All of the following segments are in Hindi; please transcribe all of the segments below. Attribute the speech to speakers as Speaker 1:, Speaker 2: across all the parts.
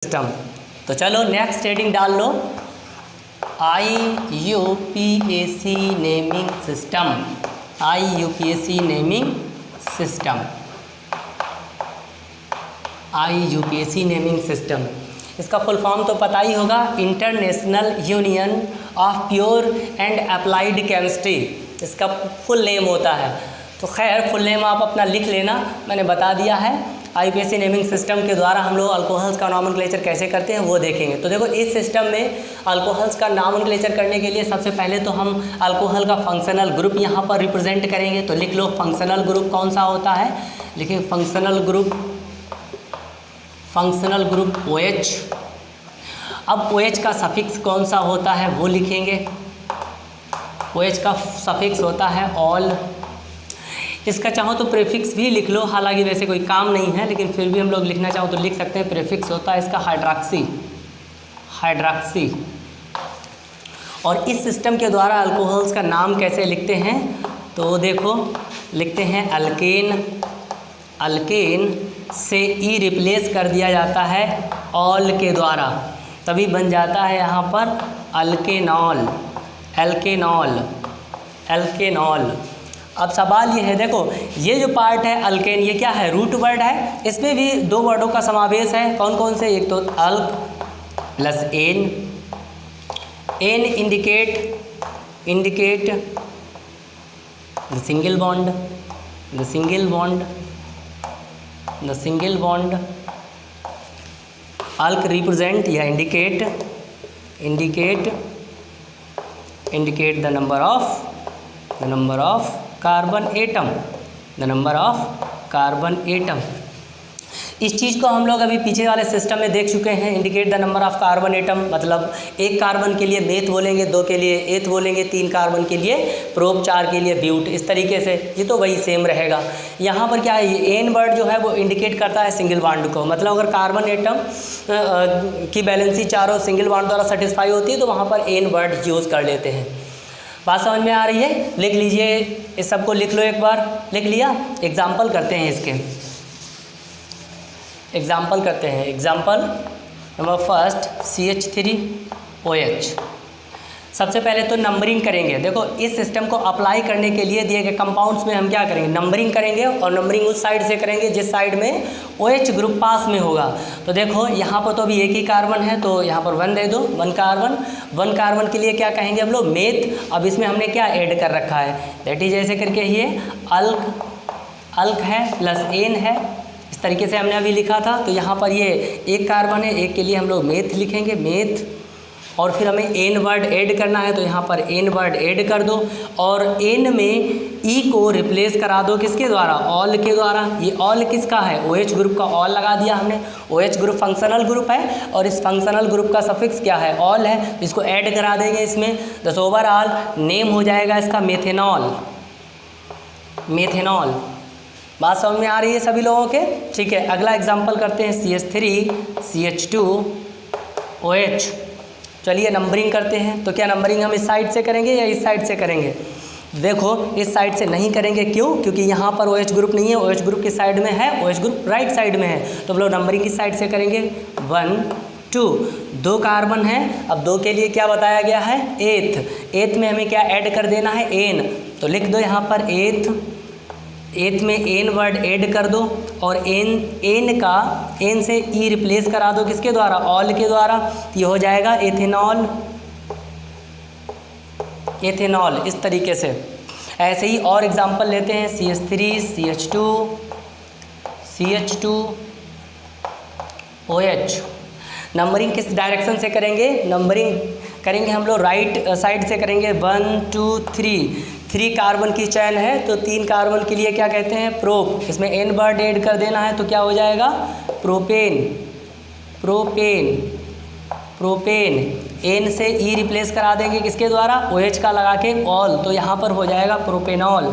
Speaker 1: सिस्टम। तो चलो नेक्स्ट हेडिंग डाल लो, IUPAC naming system. IUPAC naming system, IUPAC naming system. इसका फुल फॉर्म तो पता ही होगा, international union of pure and applied chemistry इसका फुल नेम होता है। तो खैर फुल नेम आप अपना लिख लेना, मैंने बता दिया है। IUPAC नेमिंग सिस्टम के द्वारा हम लोग अल्कोहल्स का नॉमेनक्लेचर कैसे करते हैं वो देखेंगे। तो देखो इस सिस्टम में अल्कोहल्स का नॉमेनक्लेचर करने के लिए सबसे पहले तो हम अल्कोहल का फंक्शनल ग्रुप यहाँ पर रिप्रेजेंट करेंगे। तो लिख लो फंक्शनल ग्रुप कौन सा होता है, लिखिए फंक्शनल ग्रुप OH। अब OH का सफिक्स कौन सा होता है वो लिखेंगे। OH का सफिक्स होता है ऑल। इसका चाहो तो प्रीफिक्स भी लिख लो, हालांकि वैसे कोई काम नहीं है लेकिन फिर भी हम लोग लिखना चाहो तो लिख सकते हैं। प्रीफिक्स होता है इसका हाइड्रॉक्सी। और इस सिस्टम के द्वारा अल्कोहल्स का नाम कैसे लिखते हैं तो देखो लिखते हैं अल्केन से ई रिप्लेस कर दिया जाता है ऑल के द्वारा, तभी बन जाता है यहाँ पर अल्केनॉल। अब सवाल ये है, देखो ये जो पार्ट है अल्केन, ये क्या है, रूट वर्ड है। इसमें भी दो वर्डों का समावेश है, कौन कौन से, एक तो alk plus ane indicate the single bond. Alk represent या indicate the number of carbon atom. इस चीज़ को हम लोग अभी पीछे वाले सिस्टम में देख चुके हैं। Indicate the number of carbon atom मतलब एक कार्बन के लिए मेथ बोलेंगे, दो के लिए एथ बोलेंगे, तीन कार्बन के लिए प्रोप, चार के लिए ब्यूट, इस तरीके से। ये तो वही सेम रहेगा। यहाँ पर क्या है, ये एन वर्ड जो है वो इंडिकेट करता है सिंगल बॉन्ड को। मतलब अगर कार्बन एटम की बैलेंसी चारों सिंगल बॉन्ड द्वारा सेटिस्फाई होती है तो वहाँ पर एन वर्ड यूज़ कर लेते हैं। बात समझ में आ रही है? लिख लीजिए, इस सबको लिख लो, एक बार लिख लिया। एग्जाम्पल करते हैं इसके, एग्जाम्पल नंबर फर्स्ट CH3OH। सबसे पहले तो नंबरिंग करेंगे। देखो इस सिस्टम को अप्लाई करने के लिए दिए गए कंपाउंड्स में हम क्या करेंगे, नंबरिंग करेंगे। और नंबरिंग उस साइड से करेंगे जिस साइड में OH ग्रुप पास में होगा। तो देखो यहाँ पर तो अभी एक ही कार्बन है तो यहाँ पर 1 दे दो, 1 कार्बन के लिए क्या कहेंगे हम लोग, मेथ। अब इसमें हमने क्या ऐड कर रखा है, दैट इज ऐसे करके ये अल्क है प्लस एन है, इस तरीके से हमने अभी लिखा था। तो यहाँ पर ये एक कार्बन है, एक के लिए हम लोग मेथ लिखेंगे, मेथ। और फिर हमें एन वर्ड ऐड करना है तो यहाँ पर एन वर्ड ऐड कर दो। और एन में ई को रिप्लेस करा दो किसके द्वारा, ऑल के द्वारा। ये ऑल किसका है, OH ग्रुप का ऑल लगा दिया हमने। OH ग्रुप फंक्शनल ग्रुप है और इस फंक्शनल ग्रुप का सफिक्स क्या है, ऑल है। इसको ऐड करा देंगे इसमें। दस ओवरऑल नेम हो जाएगा इसका मेथेनॉल। बात समझ में आ रही है सभी लोगों के? ठीक है, अगला एग्जाम्पल करते हैं CH3CH2OH। चलिए नंबरिंग करते हैं। तो क्या नंबरिंग हम इस साइड से करेंगे या इस साइड से करेंगे? देखो इस साइड से नहीं करेंगे, क्यों, क्योंकि यहाँ पर OH ग्रुप नहीं है, OH ग्रुप किस साइड में है, OH ग्रुप राइट साइड में है। तो हम लोग नंबरिंग किस साइड से करेंगे, 1 2। 2 कार्बन है, अब 2 के लिए क्या बताया गया है, एथ में हमें क्या ऐड कर देना है, एन। तो लिख दो यहाँ पर एथ में एन वर्ड ऐड कर दो। और एन से ई रिप्लेस करा दो किसके द्वारा, ऑल के द्वारा। ये हो जाएगा एथेनॉल। इस तरीके से ऐसे ही और एग्जांपल लेते हैं, CH3CH2OH। नंबरिंग किस डायरेक्शन से करेंगे, नंबरिंग करेंगे हम लोग राइट साइड से करेंगे। 1 2 3 कार्बन की चैन है तो 3 कार्बन के लिए क्या कहते हैं, प्रोप। इसमें एन वर्ड ऐड कर देना है तो क्या हो जाएगा, प्रोपेन। एन से ई रिप्लेस करा देंगे किसके द्वारा, OH का लगा के ऑल, तो यहाँ पर हो जाएगा प्रोपेनॉल।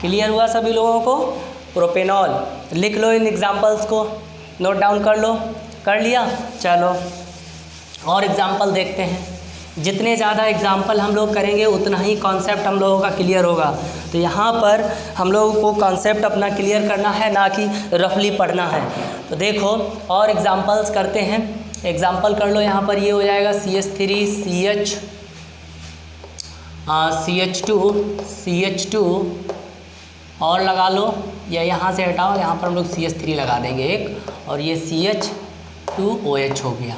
Speaker 1: क्लियर हुआ सभी लोगों को, प्रोपेनॉल। लिख लो इन एग्जाम्पल्स को, नोट डाउन कर लो, कर लिया। चलो और एग्जाम्पल देखते हैं। जितने ज़्यादा एग्जाम्पल हम लोग करेंगे उतना ही कॉन्सेप्ट हम लोगों का क्लियर होगा। तो यहाँ पर हम लोगों को कॉन्सेप्ट अपना क्लियर करना है, ना कि रफली पढ़ना है। तो देखो और एग्जाम्पल्स करते हैं। एग्जाम्पल कर लो, यहाँ पर ये हो जाएगा CH3 CH2 और लगा लो, या यहाँ से हटाओ, यहाँ पर हम लोग CH3 लगा देंगे एक, और ये CH2OH हो गया।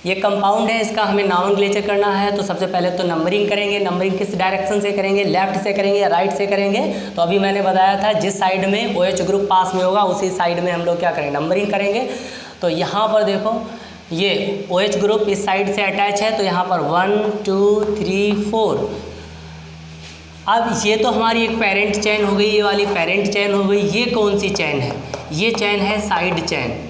Speaker 1: ये कंपाउंड है, इसका हमें नॉमेनक्लेचर करना है। तो सबसे पहले तो नंबरिंग करेंगे। नंबरिंग किस डायरेक्शन से करेंगे, लेफ्ट से करेंगे या राइट से करेंगे। तो अभी मैंने बताया था जिस साइड में OH ग्रुप पास में होगा उसी साइड में हम लोग क्या करेंगे, नंबरिंग करेंगे। तो यहाँ पर देखो ये OH ग्रुप इस साइड से अटैच है, तो यहाँ पर 1 2 3 4। अब ये तो हमारी एक पेरेंट चेन हो गई, ये वाली पेरेंट चेन हो गई। ये कौन सी चेन है, ये चेन है साइड चेन।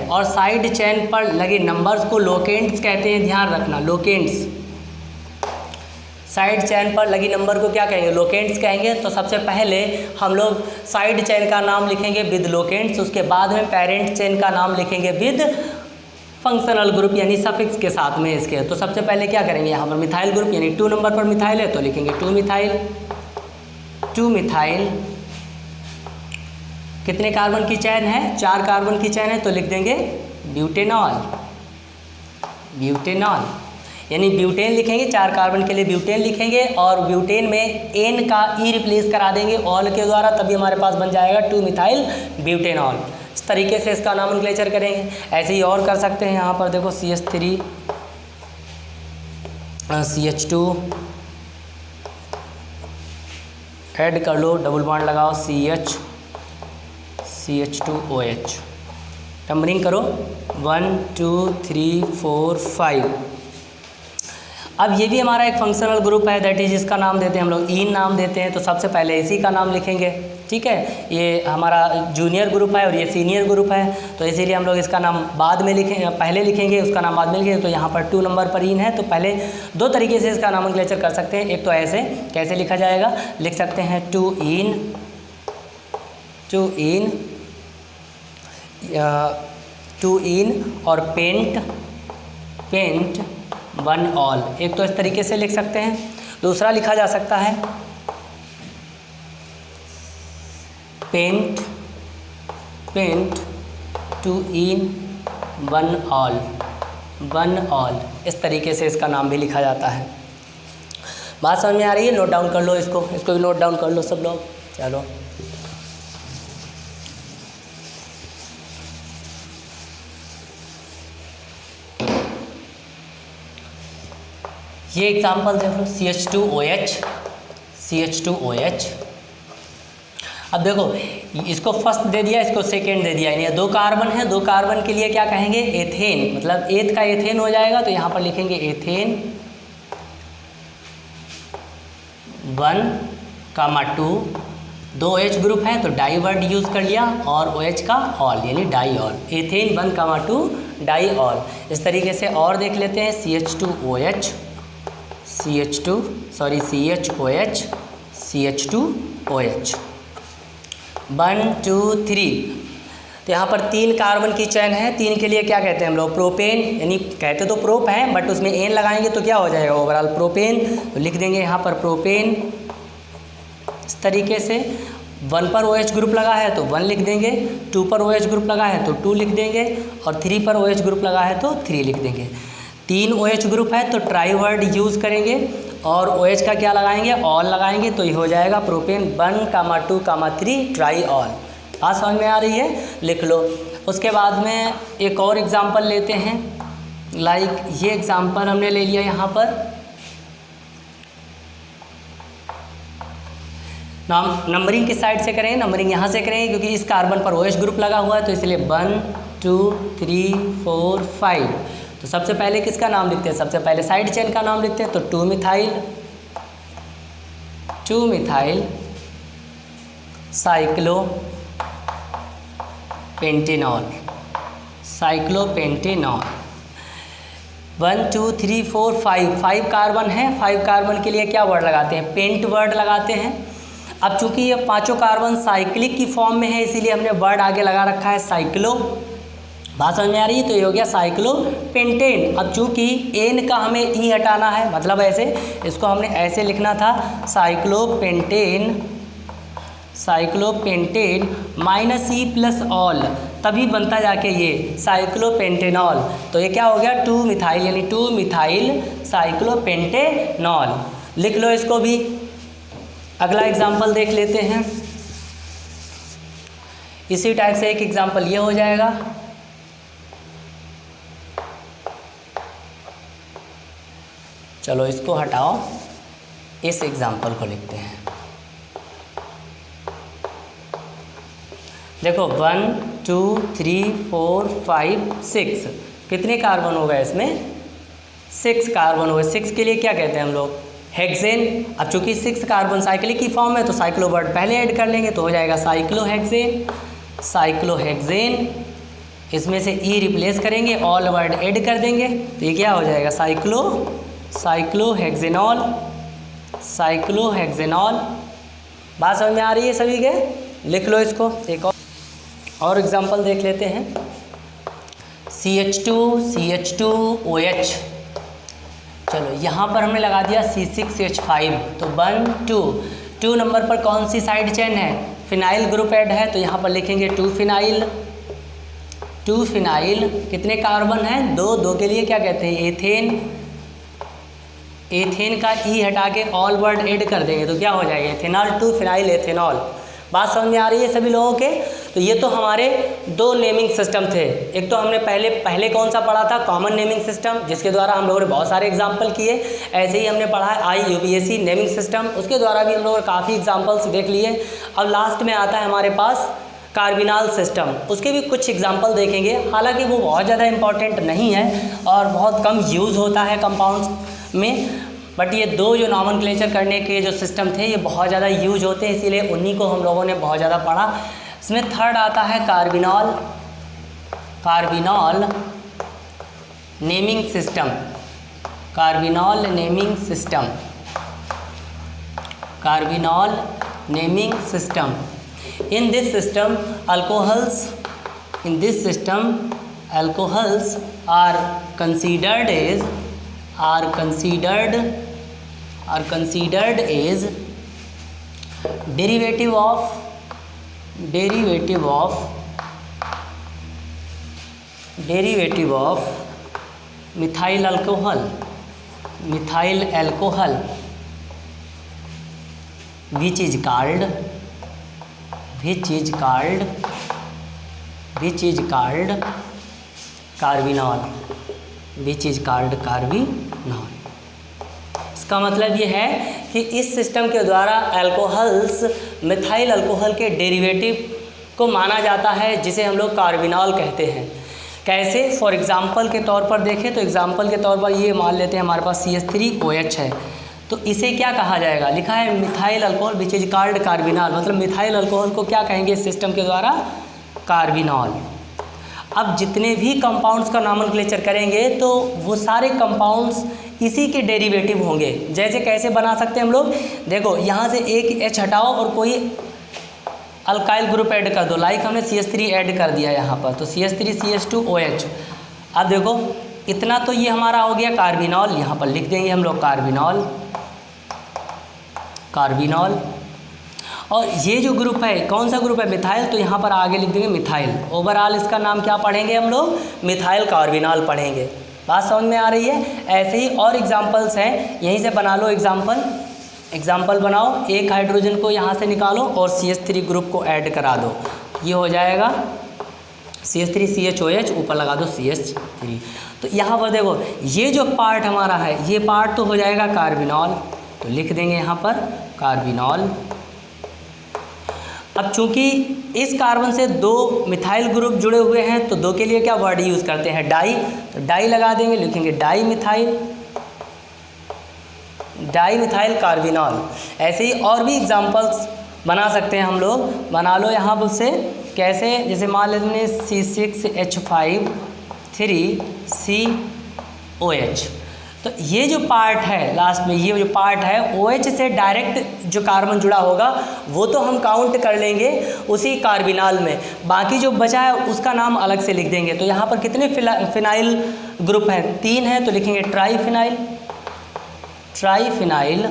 Speaker 1: और साइड चेन पर लगे नंबर्स को लोकेंट्स कहते हैं, ध्यान रखना, लोकेंट्स। साइड चेन पर लगी नंबर को क्या कहेंगे, लोकेंट्स कहेंगे। तो सबसे पहले हम लोग साइड चेन का नाम लिखेंगे विद लोकेंट्स, उसके बाद में पेरेंट चेन का नाम लिखेंगे विद फंक्शनल ग्रुप यानी सफिक्स के साथ में इसके। तो सबसे पहले क्या करेंगे, यहाँ पर मिथाइल ग्रुप यानी 2 नंबर पर मिथाइल है तो लिखेंगे 2 मिथाइल। कितने कार्बन की चेन है, 4 कार्बन की चेन है तो लिख देंगे ब्यूटेनॉल यानी ब्यूटेन लिखेंगे, 4 कार्बन के लिए ब्यूटेन लिखेंगे, और ब्यूटेन में एन का ई रिप्लेस करा देंगे ऑल के द्वारा, तभी हमारे पास बन जाएगा 2 मिथाइल ब्यूटेनॉल। इस तरीके से इसका नॉमेनक्लेचर करेंगे। ऐसे ही और कर सकते हैं। यहाँ पर देखो CH3 CH2 ऐड कर लो, डबल बॉन्ड लगाओ CH2OH। नंबरिंग करो 1 2 3 4 5। अब ये भी हमारा एक फंक्शनल ग्रुप है, दैट इज इसका नाम देते हैं हम लोग ईन नाम देते हैं। तो सबसे पहले इसी का नाम लिखेंगे, ठीक है। ये हमारा जूनियर ग्रुप है और ये सीनियर ग्रुप है, तो इसीलिए हम लोग इसका नाम बाद में पहले लिखेंगे, उसका नाम बाद में लिखेंगे। तो यहाँ पर 2 नंबर पर ईन है, तो पहले 2 तरीके से इसका नॉमेनक्लेचर कर सकते हैं। एक तो ऐसे कैसे लिखा जाएगा, लिख सकते हैं 2 इन और पेंट 1 ऑल। एक तो इस तरीके से लिख सकते हैं। दूसरा लिखा जा सकता है पेंट 2 इन 1 ऑल। इस तरीके से इसका नाम भी लिखा जाता है। बात समझ में आ रही है, नोट डाउन कर लो इसको भी नोट डाउन कर लो सब लोग। चलो ये एग्जाम्पल देख लो CH2OH। अब देखो इसको फर्स्ट दे दिया, इसको सेकेंड दे दिया, यानी 2 कार्बन है, 2 कार्बन के लिए क्या कहेंगे, एथेन, मतलब एथ का एथेन हो जाएगा। तो यहाँ पर लिखेंगे एथेन 1,2। 2 OH ग्रुप है तो डाई वर्ड यूज़ कर लिया, और OH का ऑल यानी diol, ethane 1,2 diol. इस तरीके से और देख लेते हैं CH2OH CH2OH 1 2 3। तो यहाँ पर 3 कार्बन की चेन है, 3 के लिए क्या कहते हैं हम लोग, प्रोपेन, यानी कहते तो प्रोप हैं बट उसमें एन लगाएंगे तो क्या हो जाएगा, ओवरऑल प्रोपेन। तो लिख देंगे यहाँ पर प्रोपेन। इस तरीके से 1 पर OH ग्रुप लगा है तो 1 लिख देंगे, 2 पर OH ग्रुप लगा है तो 2 लिख देंगे, और 3 पर OH ग्रुप लगा है तो 3 लिख देंगे। 3 OH ग्रुप है तो ट्राई वर्ड यूज़ करेंगे, और OH का क्या लगाएंगे, ऑल लगाएंगे, तो ये हो जाएगा प्रोपेन 1, 2, 3 ट्राई ऑल। बात समझ में आ रही है, लिख लो। उसके बाद में एक और एग्जांपल लेते हैं, लाइक ये एग्जांपल हमने ले लिया यहाँ पर। नंबरिंग किस साइड से करेंगे, नंबरिंग यहाँ से करेंगे क्योंकि इस कार्बन पर OH ग्रुप लगा हुआ है, तो इसलिए 1 2 3 4 5। तो सबसे पहले किसका नाम लिखते हैं, सबसे पहले साइड चेन का नाम लिखते हैं। तो 2 मिथाइल साइक्लोपेंटेनॉल 1 2 3 4 5 कार्बन है। 5 कार्बन के लिए क्या वर्ड लगाते हैं, पेंट वर्ड लगाते हैं। अब चूंकि ये 5 कार्बन साइक्लिक की फॉर्म में है, इसीलिए हमने वर्ड आगे लगा रखा है साइक्लो, बात समझ में आ रही है। तो ये हो गया साइक्लोपेंटेन। अब चूंकि एन का हमें ई हटाना है, मतलब ऐसे इसको हमने ऐसे लिखना था cyclopentane minus E plus all, तभी बनता जाके ये साइक्लोपेंटेनॉल। तो ये क्या हो गया 2 मिथाइल, यानी 2 मिथाइल साइक्लोपेंटेनॉल। लिख लो इसको भी। अगला एग्जाम्पल देख लेते हैं। इसी टाइप से एक एग्जाम्पल ये हो जाएगा। चलो इसको हटाओ, इस एग्जाम्पल को लिखते हैं। देखो 1 2 3 4 5 6, कितने कार्बन हो गए इसमें? 6 कार्बन हो गए। 6 के लिए क्या कहते हैं हम लोग? हेक्सेन। अब चूंकि 6 कार्बन साइक्लिक की फॉर्म है तो साइक्लो वर्ड पहले ऐड कर लेंगे, तो हो जाएगा साइक्लोहेक्सेन। इसमें से ई रिप्लेस करेंगे, ऑल वर्ड ऐड कर देंगे, तो ये क्या हो जाएगा साइक्लोहेक्सेनॉल। बात समझ में आ रही है सभी के? लिख लो इसको। एक और एग्जांपल देख लेते हैं। CH2OH। चलो यहाँ पर हमने लगा दिया C6H5, तो 1 2 नंबर पर कौन सी साइड चेन है? फिनाइल ग्रुप ऐड है, तो यहाँ पर लिखेंगे 2 फिनाइल। कितने कार्बन हैं? 2 के लिए क्या कहते हैं? एथेन का ई हटा के ऑल वर्ड ऐड कर देंगे, तो क्या हो जाएगा? Ethanol 2 phenyl ethanol. बात समझ में आ रही है सभी लोगों के? तो ये तो हमारे 2 नेमिंग सिस्टम थे। एक तो हमने पहले कौन सा पढ़ा था? कॉमन नेमिंग सिस्टम, जिसके द्वारा हम लोगों ने बहुत सारे एग्जाम्पल किए। ऐसे ही हमने पढ़ा है IUPAC नेमिंग सिस्टम, उसके द्वारा भी हम लोगों ने काफ़ी एग्जाम्पल्स देख लिए। अब लास्ट में आता है हमारे पास कार्बिनॉल सिस्टम, उसके भी कुछ एग्जाम्पल देखेंगे। हालांकि वो बहुत ज़्यादा इंपॉर्टेंट नहीं है और बहुत कम यूज़ होता है कंपाउंड्स में, बट ये 2 जो नॉमेनक्लेचर करने के जो सिस्टम थे ये बहुत ज़्यादा यूज होते हैं, इसीलिए उन्हीं को हम लोगों ने बहुत ज़्यादा पढ़ा। इसमें थर्ड आता है carbinol naming system. In this system, alcohols are considered as derivative of methyl alcohol, which is called carbinol. इसका मतलब ये है कि इस सिस्टम के द्वारा अल्कोहल्स मिथाइल अल्कोहल के डेरिवेटिव को माना जाता है, जिसे हम लोग कार्बिनॉल कहते हैं। कैसे? फॉर एग्जांपल के तौर पर देखें तो एग्जांपल के तौर पर ये मान लेते हैं हमारे पास CH3OH है, तो इसे क्या कहा जाएगा? लिखा है methyl alcohol which is called carbinol, मतलब मिथाइल अल्कोहल को क्या कहेंगे इस सिस्टम के द्वारा? कार्बिनॉल। अब जितने भी कंपाउंड्स का नॉमेनक्लेचर करेंगे तो वो सारे कंपाउंड्स इसी के डेरिवेटिव होंगे। जैसे कैसे बना सकते हैं हम लोग? देखो यहाँ से एक H हटाओ और कोई अल्काइल ग्रुप ऐड कर दो, लाइक हमने CH3 ऐड कर दिया यहाँ पर, तो CH3CH2OH। अब देखो इतना तो ये हमारा हो गया कार्बिनॉल, यहाँ पर लिख देंगे हम लोग कार्बिनॉल। और ये जो ग्रुप है कौन सा ग्रुप है? मिथाइल, तो यहाँ पर आगे लिख देंगे मिथाइल। ओवरऑल इसका नाम क्या पढ़ेंगे हम लोग? मिथाइल कार्बिनॉल पढ़ेंगे। बात समझ में आ रही है? ऐसे ही और एग्जांपल्स हैं, यहीं से बना लो एग्जांपल बनाओ। एक हाइड्रोजन को यहाँ से निकालो और CH3 ग्रुप को ऐड करा दो, ये हो जाएगा CH3CHOH, ऊपर लगा दो CH3। तो यहाँ पर देखो ये जो पार्ट हमारा है, ये पार्ट तो हो जाएगा कार्बिनॉल, तो लिख देंगे यहाँ पर कार्बिनॉल। अब चूंकि इस कार्बन से 2 मिथाइल ग्रुप जुड़े हुए हैं, तो 2 के लिए क्या वर्ड यूज़ करते हैं? डाई, तो डाई लगा देंगे, लिखेंगे डाई मिथाइल कार्बिनॉल। ऐसे ही और भी एग्जांपल्स बना सकते हैं हम लोग। बना लो यहाँ पर से कैसे? जैसे मान लेते हैं C6H5 3COH, तो ये जो पार्ट है लास्ट में, ये जो पार्ट है OH से डायरेक्ट जो कार्बन जुड़ा होगा वो तो हम काउंट कर लेंगे उसी कार्बिनाल में, बाकी जो बचा है उसका नाम अलग से लिख देंगे। तो यहाँ पर कितने फिनाइल ग्रुप हैं? 3 हैं, तो लिखेंगे ट्राईफिनाइल, ट्राईफिनाइल,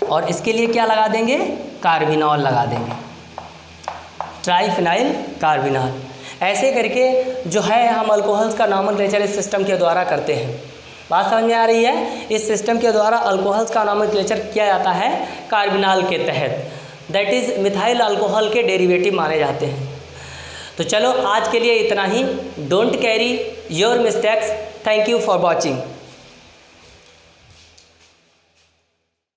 Speaker 1: और इसके लिए क्या लगा देंगे? कार्बिनॉल लगा देंगे, ट्राईफिनाइल कार्बिनॉल। ऐसे करके जो है हम अल्कोहल्स का नॉमेनक्लेचर इस सिस्टम के द्वारा करते हैं। बात समझ में आ रही है? इस सिस्टम के द्वारा अल्कोहल्स का नॉमेनक्लेचर किया जाता है कार्बिनॉल के तहत, दैट इज़ मिथाइल अल्कोहल के डेरिवेटिव माने जाते हैं। तो चलो आज के लिए इतना ही। Don't carry your mistakes. Thank you for watching.